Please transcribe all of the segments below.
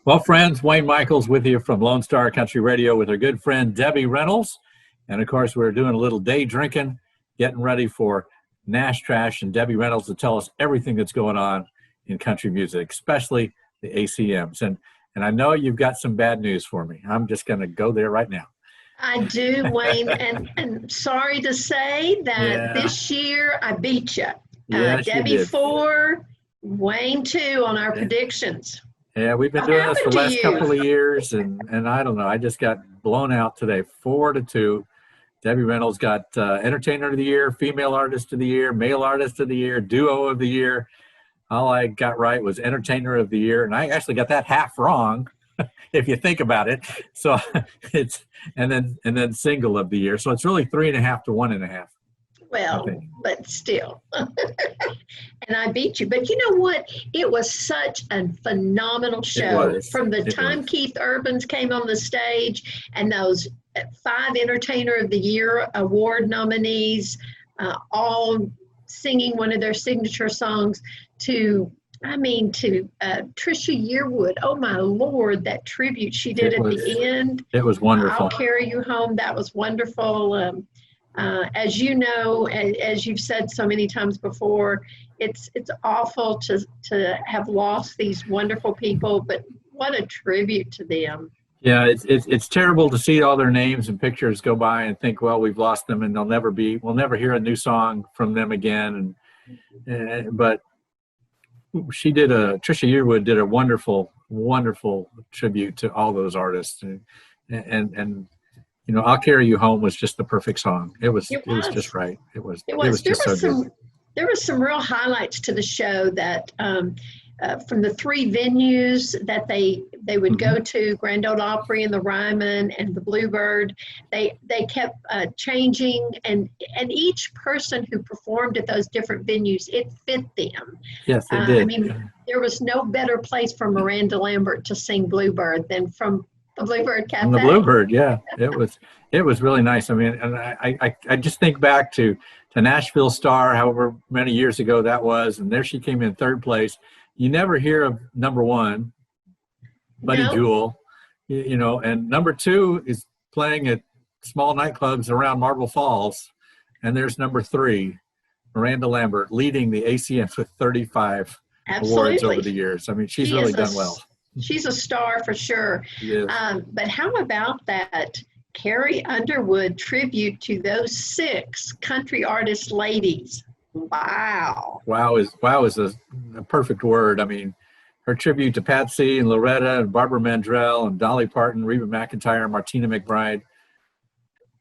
Well, friends, Wayne Michaels with you from Lone Star Country Radio with our good friend Debbie Reynolds. And of course, we're doing a little day drinking, getting ready for Nash Trash, and Debbie Reynolds to tell us everything that's going on in country music, especially the ACMs. And I know you've got some bad news for me. I'm just going to go there right now. I do, Wayne, and sorry to say that this year I beat you. Yes, Debbie you did. 4, Wayne 2 on our predictions. Yeah, we've been doing this for the last couple of years, and I don't know. I just got blown out today, 4-2. Debbie Reynolds got Entertainer of the Year, Female Artist of the Year, Male Artist of the Year, Duo of the Year. All I got right was Entertainer of the Year, and I actually got that half wrong, if you think about it. So it's and then Single of the Year. So it's really 3.5 to 1.5. Well, but still. And I beat you. But you know what? It was such a phenomenal show. From the time Keith Urbans came on the stage and those 5 Entertainer of the Year award nominees, all singing one of their signature songs, to Trisha Yearwood. Oh my Lord, that tribute she did at the end. It was wonderful. I'll Carry You Home. That was wonderful. As you know, as you've said so many times before, it's awful to have lost these wonderful people, but what a tribute to them. Yeah, it's terrible to see all their names and pictures go by and think, well, we've lost them and we'll never hear a new song from them again. But Trisha Yearwood did a wonderful, wonderful tribute to all those artists, and you know, I'll Carry You Home was just the perfect song. It was just right. It was just so good. There were some real highlights to the show that from the 3 venues that they would go to, Grand Ole Opry and the Ryman and the Bluebird. They kept changing, and each person who performed at those different venues, it fit them. Yes, it did. I mean, there was no better place for Miranda Lambert to sing Bluebird than from the Bluebird Cafe. On the Bluebird, yeah, it was really nice. I mean, and I just think back to Nashville Star, however many years ago that was, and there she came in 3rd place. You never hear of number 1, Buddy Jewel, you know, and number 2 is playing at small nightclubs around Marble Falls, and there's number 3, Miranda Lambert, leading the ACMs with 35 awards over the years. I mean, she's really done well. She's a star for sure. Yes. But how about that Carrie Underwood tribute to those 6 country artist ladies? Wow. Wow is a perfect word. I mean, her tribute to Patsy and Loretta and Barbara Mandrell and Dolly Parton, Reba McEntire, Martina McBride,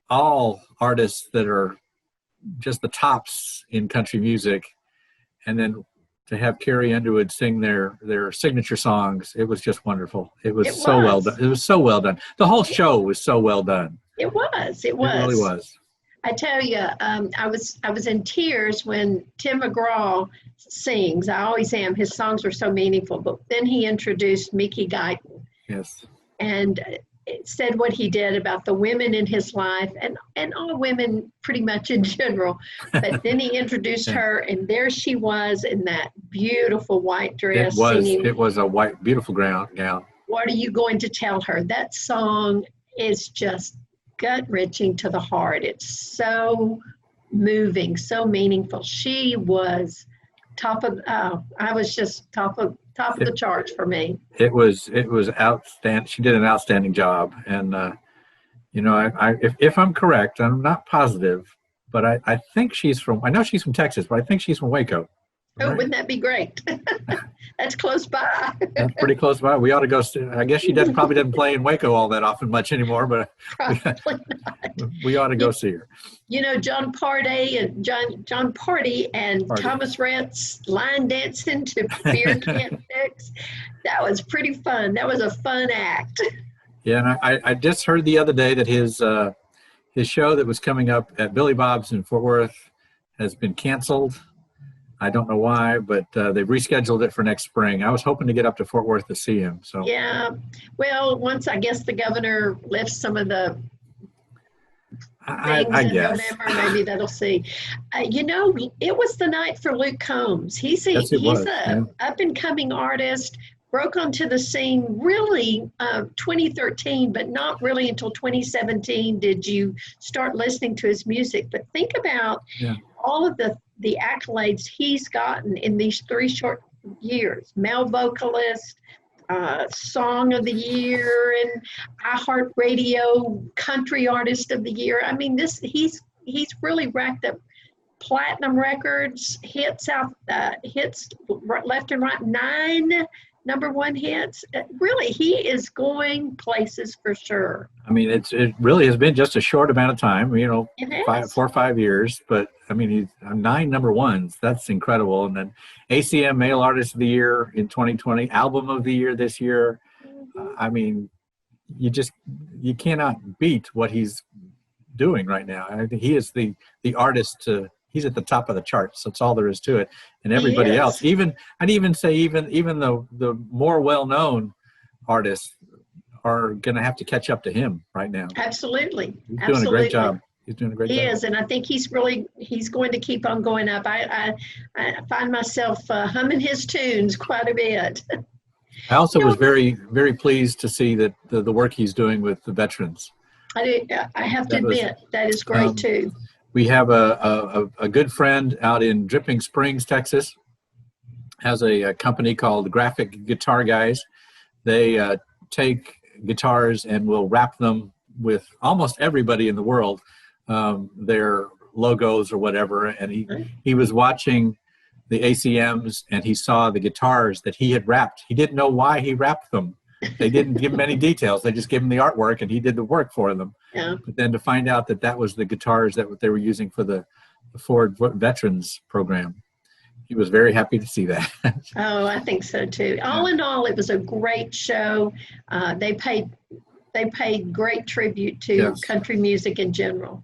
all artists that are just the tops in country music. And then to have Carrie Underwood sing their signature songs, it was just wonderful. It was so well done. It was so well done. The whole show was so well done. It was. It really was. I tell you, I was in tears when Tim McGraw sings. I always am. His songs are so meaningful. But then he introduced Mickey Guyton. Yes. And it said what he did about the women in his life, and all women pretty much in general. But then he introduced her, and there she was in that beautiful white dress singing. It was a white, beautiful gown. What are you going to tell her? That song is just gut-wrenching to the heart. It's so moving, so meaningful. She was top of the charts for me. It was outstanding. She did an outstanding job, and you know, if I'm correct, I'm not positive, but I think I know she's from Texas, but I think she's from Waco. Oh, right? Wouldn't that be great? That's close by. That's pretty close by. We ought to go. I guess she probably doesn't play in Waco all that often much anymore, but we ought to go see her. You know, John Party and Thomas Rhett's line dancing to Beer Can't Fix. That was pretty fun. That was a fun act. Yeah, and I just heard the other day that his show that was coming up at Billy Bob's in Fort Worth has been canceled. I don't know why, but they've rescheduled it for next spring. I was hoping to get up to Fort Worth to see him. So yeah, well, once I guess the governor lifts some of the I guess. November, maybe that'll see. You know, it was the night for Luke Combs. He's a up and coming artist, broke onto the scene really 2013, but not really until 2017 did you start listening to his music. But think about all of the accolades he's gotten in these 3 short years. Male vocalist, Song of the Year, and iHeartRadio Country Artist of the Year. I mean, he's really racked up platinum records, hits left and right, 9 #1 hits. Really, he is going places for sure. I mean, it really has been just a short amount of time, 4 or 5 years, but I mean, he's 9 #1s. That's incredible. And then ACM Male Artist of the Year in 2020, Album of the Year this year. I mean, you cannot beat what he's doing right now. I think he is the artist he's at the top of the charts. That's all there is to it. And everybody else, I'd even say even the more well-known artists are going to have to catch up to him right now. Absolutely. He's doing a great job. He's doing a great job. He is, and I think he's going to keep on going up. I find myself humming his tunes quite a bit. I also was very, very pleased to see that the work he's doing with the veterans. I have to admit, that is great too. We have a good friend out in Dripping Springs, Texas, has a company called Graphic Guitar Guys. They take guitars and will wrap them with almost everybody in the world, their logos or whatever. And he was watching the ACMs and he saw the guitars that he had wrapped. He didn't know why he wrapped them. They didn't give him any details. They just gave him the artwork and he did the work for them. Yeah. But then to find out that was the guitars that they were using for the Ford Veterans program, he was very happy to see that. Oh, I think so too. All in all, it was a great show. They paid great tribute to country music in general.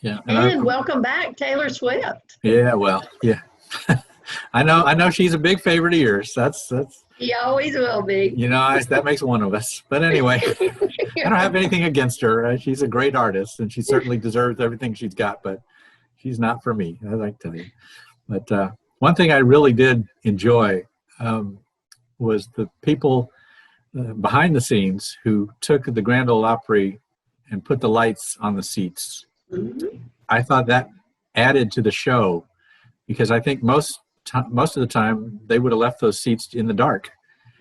Yeah. And welcome back, Taylor Swift. Yeah, well, yeah. I know she's a big favorite of yours. That's He always will be. That makes one of us. But anyway, I don't have anything against her. She's a great artist, and she certainly deserves everything she's got, but she's not for me, as I tell you. But one thing I really did enjoy was the people behind the scenes who took the Grand Ole Opry and put the lights on the seats. Mm-hmm. I thought that added to the show, because I think most of the time they would have left those seats in the dark.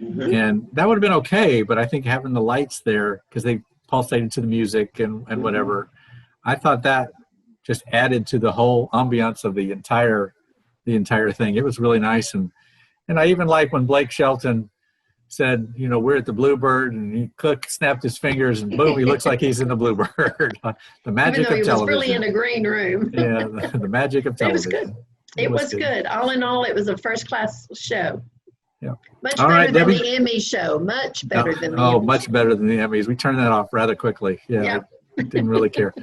Mm-hmm. And that would have been okay, but I think having the lights there, because they pulsated to the music and whatever, I thought that just added to the whole ambiance of the entire thing. It was really nice. And I even like when Blake Shelton said, we're at the Bluebird, and he snapped his fingers and boom, he looks like he's in the Bluebird. The magic of television. He was really in a green room. Yeah, the magic of television. It was good. It was good. All in all, it was a first-class show. Yeah. Much better than the Emmy show. Much better than the Emmys. Much better than the Emmys. We turned that off rather quickly. Yeah. I didn't really care.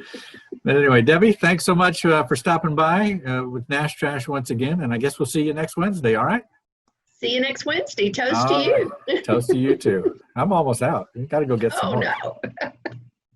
But anyway, Debbie, thanks so much for stopping by with Nash Trash once again. And I guess we'll see you next Wednesday, all right? See you next Wednesday. Toast to you. Toast to you, too. I'm almost out. You got to go get some more. Oh, no.